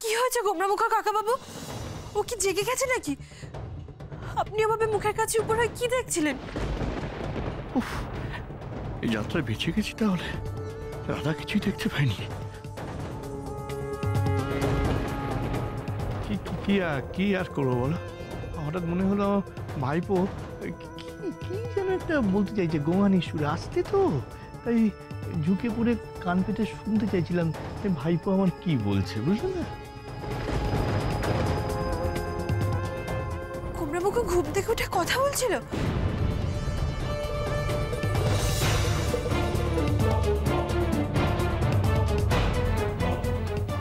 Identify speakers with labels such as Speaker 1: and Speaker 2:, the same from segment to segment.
Speaker 1: কি হয়েছে গোমরামুখা কাকা বাবু? ও কি জেগে গেছে নাকি? আপনি ওভাবে মুখের কাছে উপর হয়ে কি দেখছিলেন?
Speaker 2: এই যাত্রায় বেঁচে গেছি তাহলে? রাধা কিছুই দেখতে পাইনি। কি আর করবো বলো? হঠাৎ মনে হলো ভাইপো কি যেন একটা বলতে চাইছে গোঙানি সুরে, আসতে তো তাই ঝুঁকে পড়ে কান পেতে শুনতে চাইছিলাম ভাইপো আমার কি বলছে, বুঝলে না?
Speaker 1: গোমরামুখা ঘুম থেকে উঠে কথা বলছিল?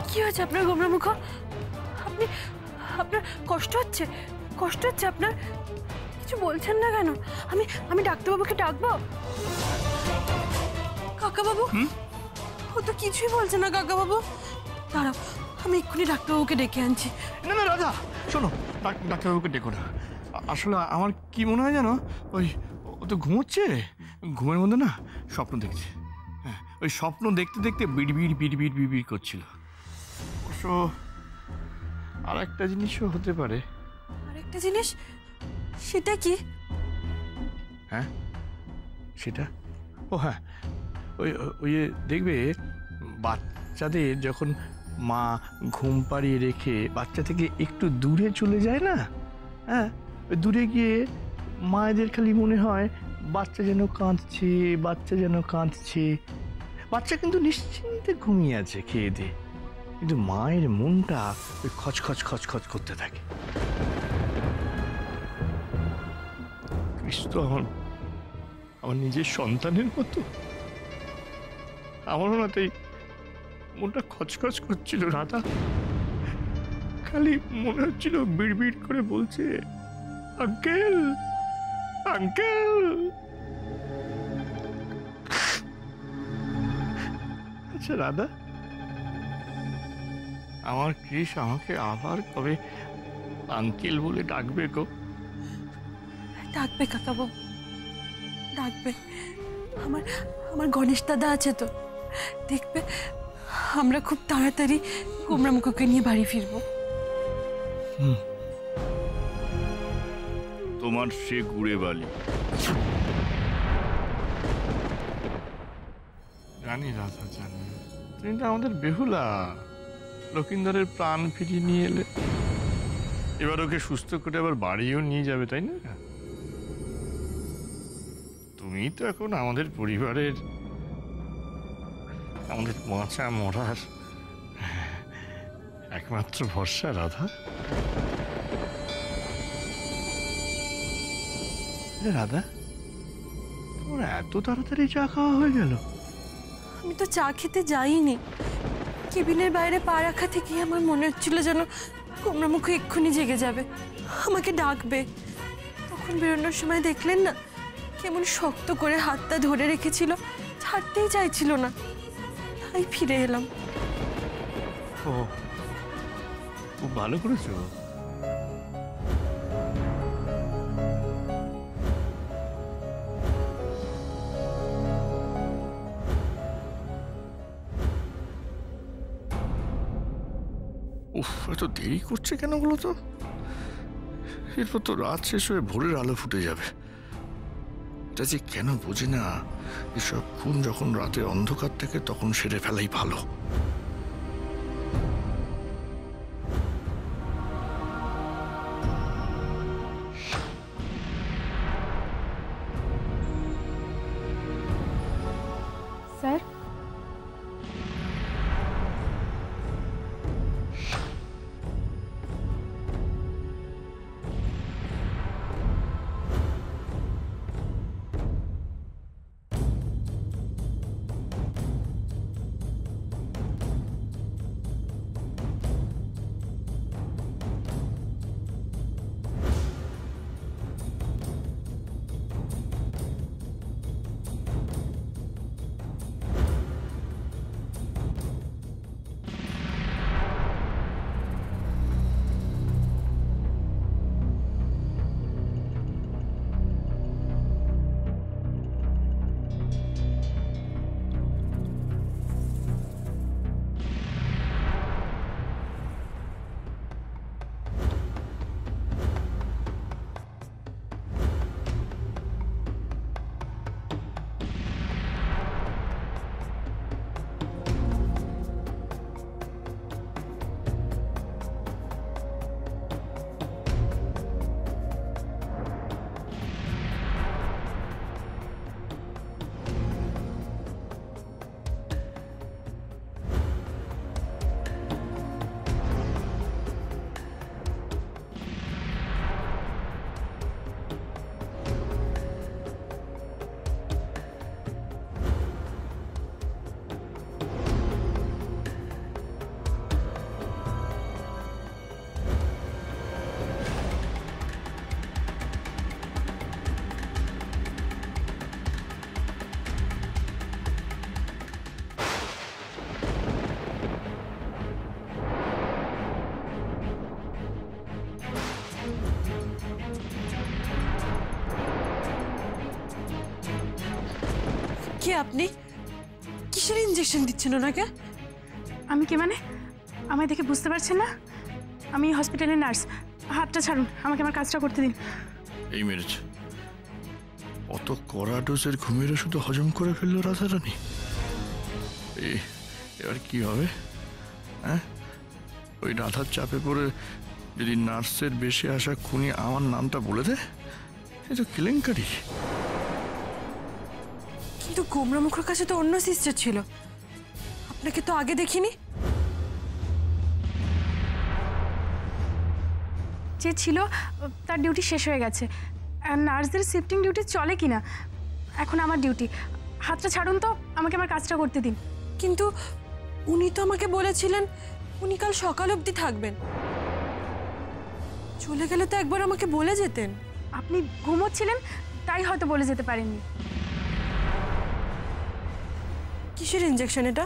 Speaker 1: কি হয়েছে আপনার গোমরামুখা? আপনার কষ্ট হচ্ছে? কষ্ট হচ্ছে আপনার? কিছু বলছেন না কেন? আমি ডাক্তারবাবুকে ডাকবো? কাকাবাবু, ও তো কিছুই বলছে না কাকাবাবু। দাঁড়াও, আমি এক্ষুনি ডাক্তারবাবুকে ডেকে আনছি।
Speaker 2: না না রাধা, শোনো, ডাক্তারবাবুকে ডেকো না। আসলে আমার কি মনে হয় জানো, ও তো ঘুমোচ্ছে, ঘুমের মধ্যে না স্বপ্ন দেখছে। হ্যাঁ, ওই স্বপ্ন দেখতে দেখতে বিড়বিড় করছিল। অবশ্য আর একটা জিনিসও হতে পারে।
Speaker 1: আরেকটা জিনিস? সেটা কি?
Speaker 2: হ্যাঁ সেটা, ও হ্যাঁ, ওই দেখবে বাচ্চাদের যখন মা ঘুম পাড়িয়ে রেখে বাচ্চা থেকে একটু দূরে চলে যায় না, হ্যাঁ, দূরে গিয়ে মায়েদের খালি মনে হয় বাচ্চা যেন কাঁদছে, বাচ্চা যেন কাঁদছে। বাচ্চা কিন্তু নিশ্চিন্তে ঘুমিয়ে আছে খেয়ে দিয়ে, কিন্তু মায়ের মনটা ওই খচখচ করতে থাকে। কৃষ্ণ আমার নিজের সন্তানের মতো, আমারও না তাই মনটা খচখচ করছিল রাধা। খালি মনে হচ্ছিল বিড়বিড় করে বলছে, আঙ্কেল আঙ্কেল। আচ্ছা রাধা, আমার কৃষ আমাকে আবার কবে আঙ্কেল বলে ডাকবে গো?
Speaker 1: ডাকবে কাকাবাবু, ডাকবে। আমার গণেশ দাদা আছে তো, দেখবে আমরা খুব তাড়াতাড়ি গোমরামুখাকে নিয়ে বাড়ি ফিরবো।
Speaker 2: তোমার সে গুড়ে বালি। জানি রাধা, জানি তুমি তো আমাদের বেহুলা। লক্ষিন্দরের প্রাণ ফিরিয়ে নিয়ে এলে, এবার ওকে সুস্থ করে আবার বাড়িও নিয়ে যাবে, তাই না? তুমি তো এখন আমাদের পরিবারের, আমাদের বাঁচা মরার একমাত্র ভরসা রাধা। রাধা, তোমার এত তাড়াতাড়ি চা খাওয়া হয়ে গেল?
Speaker 1: আমি তো চা খেতে যাইনি, কেবিনের বাইরে পা রাখা থেকে আমার মনে হচ্ছিল যেন গোমরামুখা এক্ষুনি জেগে যাবে, আমাকে ডাকবে। তখন বেরোনোর সময় দেখলেন না কেমন শক্ত করে হাতটা ধরে রেখেছিল, ছাড়তেই চাইছিল না, তাই ফিরে এলাম।
Speaker 2: ও, খুব ভালো করেছো। উফ, এত দেরি করছে কেন বলো তো? এরপর তো রাত শেষ হয়ে ভোরের আলো ফুটে যাবে। এটা যে কেন বোঝে না, এসব খুন যখন রাতে অন্ধকার থাকে তখন সেরে ফেলাই ভালো।
Speaker 3: স্যার,
Speaker 1: কে আপনি? কিসের ইঞ্জেকশন দিচ্ছেন ওনাকে?
Speaker 3: আমি কে মানে? আমায় দেখে বুঝতে পারছেন না? আমি হসপিটালের নার্স। হাতটা ছাড়ুন, আমাকে আমার কাজটা করতে দিন।
Speaker 2: এই মেরেছে, অত কড়া ডোজের ঘুমের ওষুধ হজম করে ফেললো রাধারানী। এবার কি হবে? হ্যাঁ, ওই রাধার চাপে পড়ে যদি নার্সের বেশি আসা খুনি আমার নামটা বলে দেয়, এ তো কেলেঙ্কারি।
Speaker 1: কিন্তু গোমরা মুখের কাছে তো অন্য সিস্টার ছিল, আপনাকে তো আগে দেখিনি।
Speaker 3: যে ছিল তার ডিউটি শেষ হয়ে গেছে। নার্সদের শিফটিং ডিউটি চলে কিনা, এখন আমার ডিউটি। হাতটা ছাড়ুন তো, আমাকে আমার কাজটা করতে দিন।
Speaker 1: কিন্তু উনি তো আমাকে বলেছিলেন উনি কাল সকাল অবধি থাকবেন। চলে গেলে তো একবার আমাকে বলে যেতেন।
Speaker 3: আপনি ঘুমোচ্ছিলেন তাই হয়তো বলে যেতে পারেননি।
Speaker 1: কিসের ইঞ্জেকশন এটা?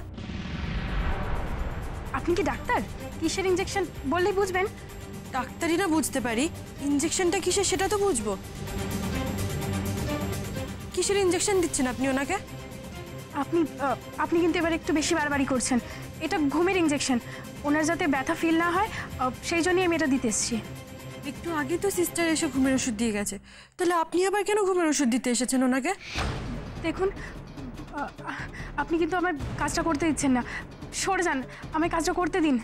Speaker 3: আপনি কি ডাক্তার? কিসের ইঞ্জেকশন বললেই বুঝবেন।
Speaker 1: ডাক্তারি না বুঝতে পারি, ইঞ্জেকশনটা কিসের সেটা তো বুঝবো। কিসের ইঞ্জেকশন দিচ্ছেন আপনি ওনাকে?
Speaker 3: আপনি কিন্তু এবার একটু বেশি বাড়াবাড়ি করছেন। এটা ঘুমের ইঞ্জেকশন, ওনার যাতে ব্যথা ফিল না হয় সেই জন্যই আমি এটা দিতে এসেছি।
Speaker 1: একটু আগে তো সিস্টার এসে ঘুমের ওষুধ দিয়ে গেছে, তাহলে আপনি আবার কেন ঘুমের ওষুধ দিতে এসেছেন ওনাকে?
Speaker 3: দেখুন, আপনি কিন্তু আমার কাজটা করতে দিচ্ছেন না। সরে যান, আমায় কাজটা করতে দিন।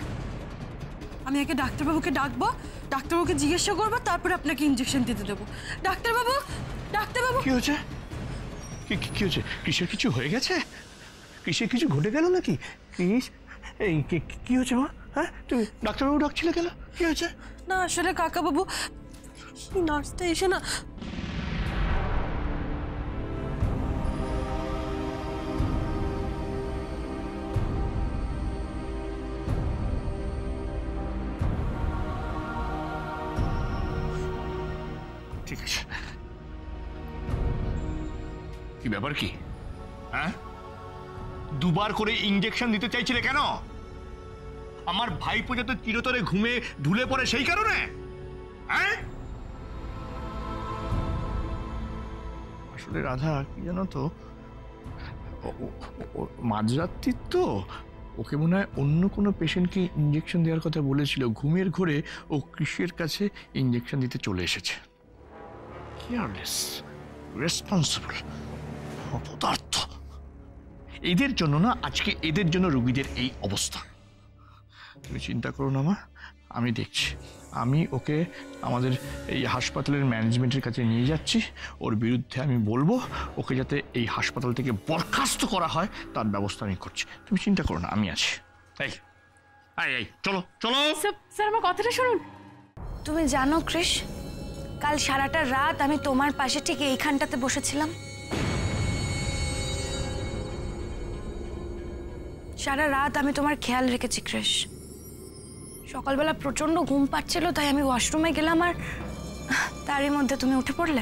Speaker 1: আমি আগে ডাক্তারবাবুকে ডাকবো, ডাক্তারবাবুকে জিজ্ঞাসা করবো, তারপরে আপনাকে ইঞ্জেকশন দিতে দেবো। ডাক্তারবাবু, ডাক্তারবাবু।
Speaker 2: কি হয়েছে? কি হয়েছে? কিসের কিছু হয়ে গেছে? কিসের কিছু ঘটে গেল নাকি? এই কি হয়েছে মা? হ্যাঁ, তুমি ডাক্তারবাবু ডাকছিলে কেন? কি হয়েছে?
Speaker 1: না আসলে কাকাবাবু, এই নার্সটা এসে না
Speaker 2: ঠিক আছে। কি ব্যাপার কি? হ্যাঁ, দুবার করে ইঞ্জেকশন দিতে চাইছিলে কেন? আমার ভাইপো যাতে চিরতরে ঘুমে ঢুলে পড়ে সেই কারণে? হ্যাঁ, আসলে রাধা কি জানো তো, মাঝরাত্রি তো ওকে মনে হয় অন্য কোনো পেশেন্টকে ইঞ্জেকশন দেওয়ার কথা বলেছিল। ঘুমের ঘোরে ও কৃষির কাছে ইঞ্জেকশন দিতে চলে এসেছে। কেয়ারলেস, রেসপন্সিবল, অপদার্থ। এদের জন্য না, আজকে এদের জন্য রোগীদের এই অবস্থা। তুমি চিন্তা করো না মা, আমি দেখছি। আমি ওকে আমাদের এই হাসপাতালের ম্যানেজমেন্টের কাছে নিয়ে যাচ্ছি। ওর বিরুদ্ধে আমি বলবো ওকে যাতে এই হাসপাতাল থেকে বরখাস্ত করা হয়, তার ব্যবস্থা আমি করছি। তুমি চিন্তা করো না, আমি আছি। এই চলো চলো।
Speaker 3: স্যার আমার কথাটা শুনুন।
Speaker 4: তুমি জানো কৃষ, কাল সারাটা রাত আমি তোমার পাশে ঠিক এইখানটাতে বসেছিলাম। সারা রাত আমি তোমার খেয়াল রেখেছি কৃষ। সকালবেলা প্রচন্ড ঘুম পাচ্ছিল, তাই আমি ওয়াশরুমে গেলাম, আর তারই মধ্যে তুমি উঠে পড়লে।